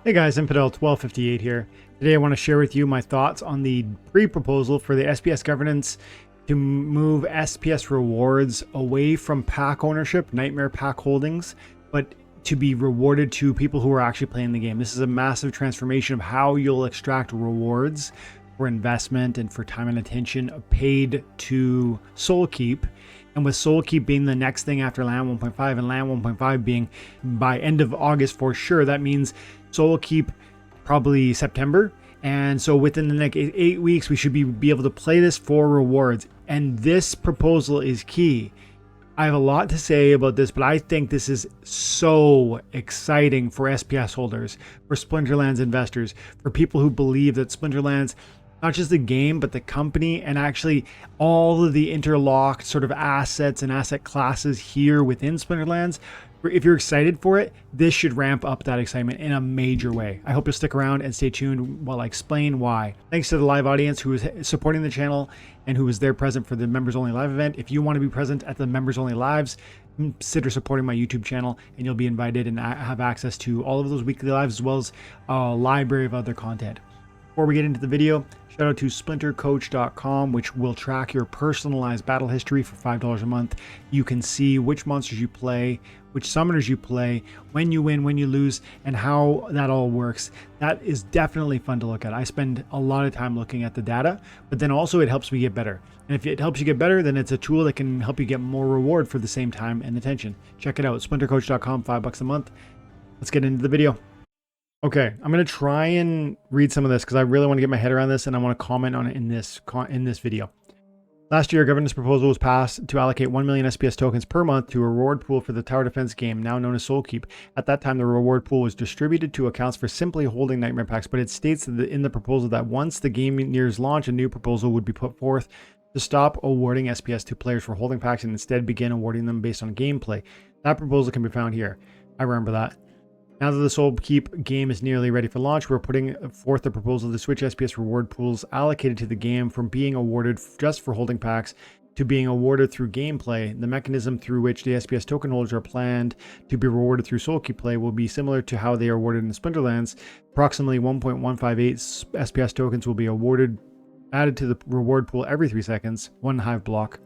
Hey guys, Infidel1258 here. Today I want to share with you my thoughts on the pre-proposal for the SPS governance to move SPS rewards away from pack ownership, nightmare pack holdings, but to be rewarded to people who are actually playing the game. This is a massive transformation of how you'll extract rewards for investment and for time and attention paid to SoulKeep. And with SoulKeep being the next thing after LAN 1.5 and LAN 1.5 being by end of August for sure, that means SoulKeep probably September. And so within the next 8 weeks, we should be able to play this for rewards. And this proposal is key. I have a lot to say about this, but I think this is so exciting for SPS holders, for Splinterlands investors, for people who believe that Splinterlands, not just the game, but the company and actually all of the interlocked sort of assets and asset classes here within Splinterlands. If you're excited for it, this should ramp up that excitement in a major way. I hope you'll stick around and stay tuned while I explain why. Thanks to the live audience who is supporting the channel and who was there present for the members only live event. If you want to be present at the members only lives, consider supporting my YouTube channel and you'll be invited and have access to all of those weekly lives as well as a library of other content. Before we get into the video, shout out to SplinterCoach.com, which will track your personalized battle history for $5 a month. You can see which monsters you play, which summoners you play, when you win, when you lose, and how that all works. That is definitely fun to look at. I spend a lot of time looking at the data, but then also it helps me get better. And if it helps you get better, then it's a tool that can help you get more reward for the same time and attention. Check it out, SplinterCoach.com, $5 a month. Let's get into the video. Okay, I'm going to try and read some of this because I really want to get my head around this and I want to comment on it in this video. Last year, a governance proposal was passed to allocate 1 million SPS tokens per month to a reward pool for the tower defense game, now known as SoulKeep. At that time, the reward pool was distributed to accounts for simply holding nightmare packs, but it states in the proposal that once the game nears launch, a new proposal would be put forth to stop awarding SPS to players for holding packs and instead begin awarding them based on gameplay. That proposal can be found here. I remember that. Now that the SoulKeep game is nearly ready for launch, we're putting forth the proposal to switch SPS reward pools allocated to the game from being awarded just for holding packs to being awarded through gameplay. The mechanism through which the SPS token holders are planned to be rewarded through SoulKeep play will be similar to how they are awarded in Splinterlands. Approximately 1.158 SPS tokens will be added to the reward pool every 3 seconds, one hive block,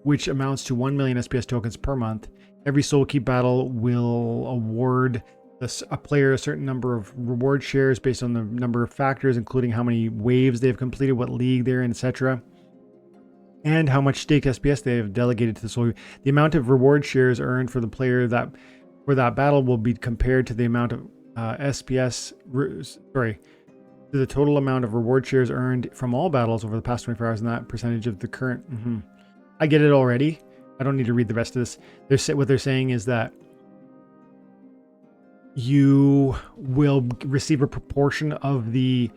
which amounts to 1 million SPS tokens per month. Every SoulKeep battle will award a player a certain number of reward shares based on the number of factors, including how many waves they've completed, what league they're in, etc., and how much staked SPS they have delegated to the SoulKeep. The amount of reward shares earned for the player for that battle will be compared to the amount of to the total amount of reward shares earned from all battles over the past 24 hours, and that percentage of the current. I get it already. I don't need to read the rest of this. What they're saying is that you will receive a proportion of the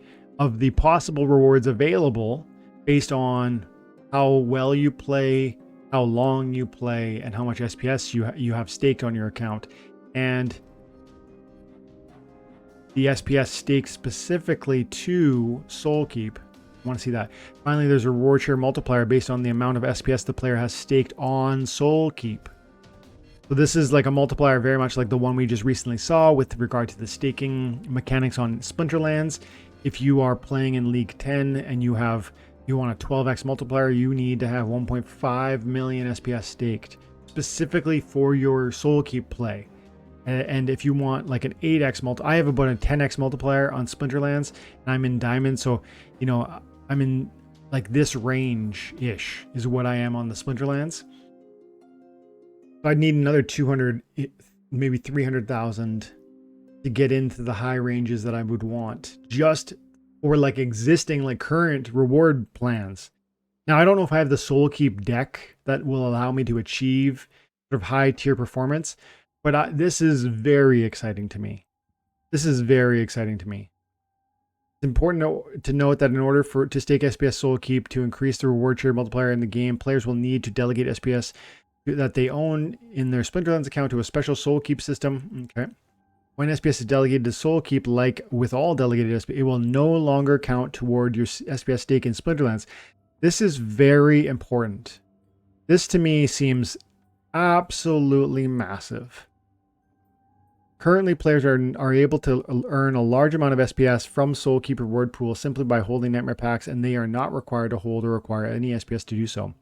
possible rewards available based on how well you play, how long you play, and how much SPS you have staked on your account. And the SPS staked specifically to SoulKeep. Want to see that. Finally, there's a reward share multiplier based on the amount of SPS the player has staked on SoulKeep. So this is like a multiplier very much like the one we just recently saw with regard to the staking mechanics on Splinterlands. If you are playing in League 10 and you want a 12x multiplier, you need to have 1.5 million SPS staked specifically for your SoulKeep play. And if you want like an 8x I have about a 10x multiplier on Splinterlands and I'm in Diamond, so you know I'm in like this range-ish is what I am on the Splinterlands. I'd need another 200, maybe 300,000 to get into the high ranges that I would want just for like existing like current reward plans. Now, I don't know if I have the SoulKeep deck that will allow me to achieve sort of high tier performance, but this is very exciting to me. This is very exciting to me. It's important to note that in order to stake SPS SoulKeep to increase the reward share multiplier in the game, players will need to delegate SPS that they own in their Splinterlands account to a special SoulKeep system. Okay. When SPS is delegated to SoulKeep, like with all delegated SPS, it will no longer count toward your SPS stake in Splinterlands. This is very important. This to me seems absolutely massive. Currently, players are able to earn a large amount of SPS from SoulKeep reward pool simply by holding Nightmare packs, and they are not required to hold or acquire any SPS to do so.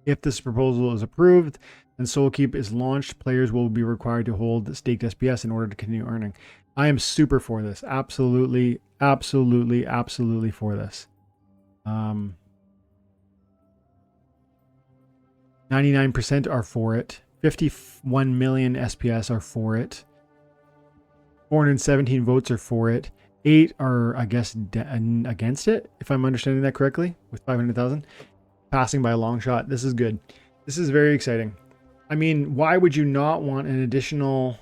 If this proposal is approved and SoulKeep is launched, players will be required to hold staked SPS in order to continue earning. I am super for this. Absolutely, absolutely, absolutely for this. 99% are for it. 51 million SPS are for it. 417 votes are for it. 8 are, I guess, against it, if I'm understanding that correctly, with 500,000. Passing by a long shot. This is good. This is very exciting. I mean, why would you not want an additional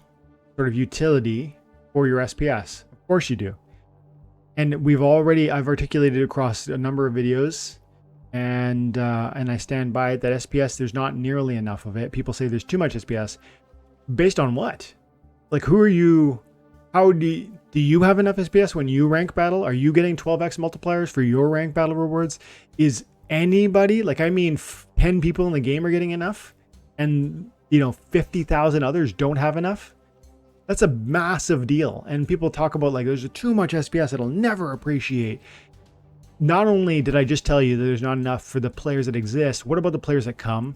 sort of utility for your SPS? Of course you do. And I've articulated across a number of videos, and I stand by it, that SPS, there's not nearly enough of it. People say there's too much SPS. Based on what? Like, who are you? How do you have enough SPS when you rank battle? Are you getting 12x multipliers for your rank battle rewards? Is anybody, like, I mean, 10 people in the game are getting enough, and 50,000 others don't have enough? That's a massive deal. And people talk about, like, there's too much SPS, it'll never appreciate. Not only did I just tell you that there's not enough for the players that exist, what about the players that come?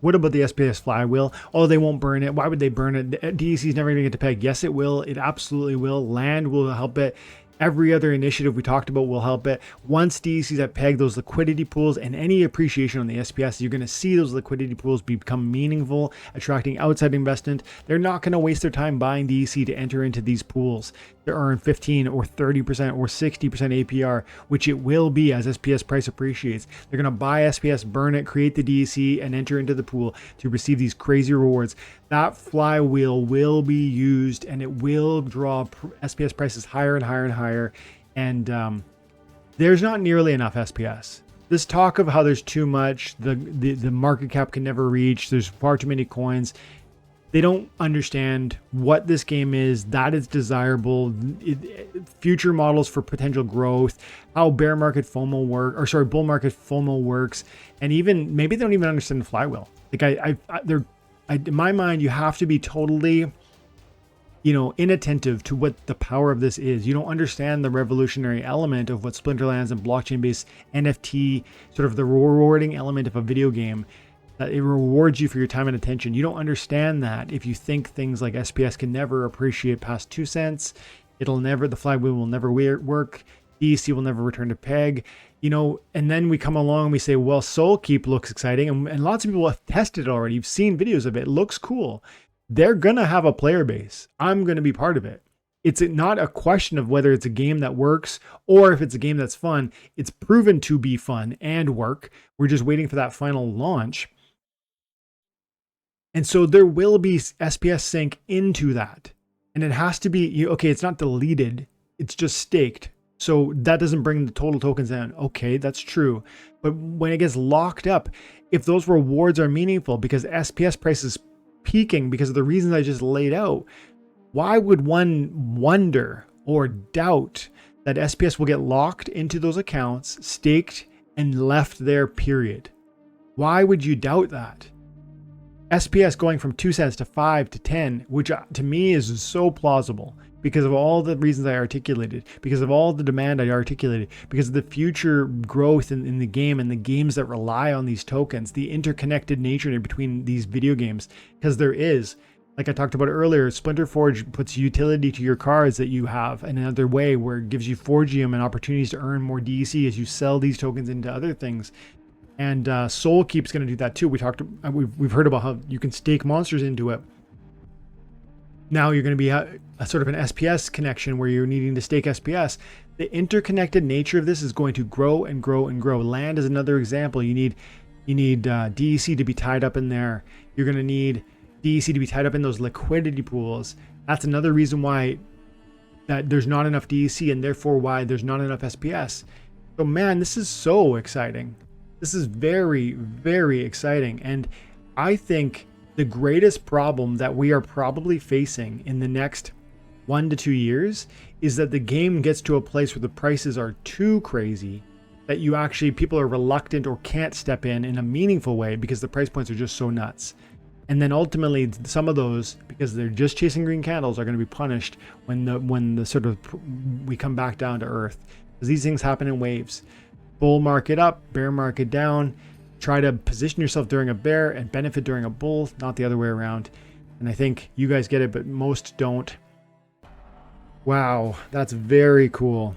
What about the SPS flywheel? Oh, they won't burn it. Why would they burn it? DEC is never going to get to peg. Yes, it will. It absolutely will. Land will help it. Every other initiative we talked about will help it. Once DEC's at peg, those liquidity pools and any appreciation on the SPS, you're going to see those liquidity pools become meaningful, attracting outside investment. They're not going to waste their time buying DEC to enter into these pools to earn 15 or 30% or 60% APR, which it will be as SPS price appreciates. They're going to buy SPS, burn it, create the DEC, and enter into the pool to receive these crazy rewards. That flywheel will be used, and it will draw SPS prices higher and higher and higher. And there's not nearly enough SPS. This talk of how there's too much, the market cap can never reach, there's far too many coins. They don't understand what this game is, that it's desirable, future models for potential growth, how bull market FOMO works, and even maybe they don't even understand the flywheel. Like in my mind, you have to be totally, inattentive to what the power of this is. You don't understand the revolutionary element of what Splinterlands and blockchain-based NFT, sort of the rewarding element of a video game, that it rewards you for your time and attention. You don't understand that if you think things like SPS can never appreciate past 2 cents. The flywheel will never work. DEC will never return to peg. And then we come along and we say, well, SoulKeep looks exciting. And lots of people have tested it already. You've seen videos of it. It looks cool. They're going to have a player base. I'm going to be part of it. It's not a question of whether it's a game that works or if it's a game that's fun. It's proven to be fun and work. We're just waiting for that final launch. And so there will be SPS sync into that. And it has to be, okay, it's not deleted. It's just staked. So that doesn't bring the total tokens down. Okay, that's true. But when it gets locked up, if those rewards are meaningful because SPS price is peaking because of the reasons I just laid out, why would one wonder or doubt that SPS will get locked into those accounts, staked, and left there, period? Why would you doubt that? SPS going from 2 cents to 5 to 10, which to me is so plausible because of all the reasons I articulated, because of all the demand I articulated, because of the future growth in the game and the games that rely on these tokens, the interconnected nature between these video games, because there is, like I talked about earlier, Splinter Forge puts utility to your cards that you have in another way where it gives you Forgium and opportunities to earn more DEC as you sell these tokens into other things. And SoulKeep's going to do that too. We've heard about how you can stake monsters into it. Now you're going to be a sort of an SPS connection where you're needing to stake SPS. The interconnected nature of this is going to grow and grow and grow. Land is another example. You need DEC to be tied up in there. You're going to need DEC to be tied up in those liquidity pools. That's another reason why that there's not enough DEC and therefore why there's not enough SPS. So man, this is so exciting. This is very, very exciting. And I think the greatest problem that we are probably facing in the next 1 to 2 years is that the game gets to a place where the prices are too crazy that people are reluctant or can't step in a meaningful way because the price points are just so nuts. And then ultimately, some of those, because they're just chasing green candles, are going to be punished when the sort of we come back down to earth. Because these things happen in waves. Bull market up, bear market down. Try to position yourself during a bear and benefit during a bull, not the other way around. And I think you guys get it, but most don't. Wow, that's very cool.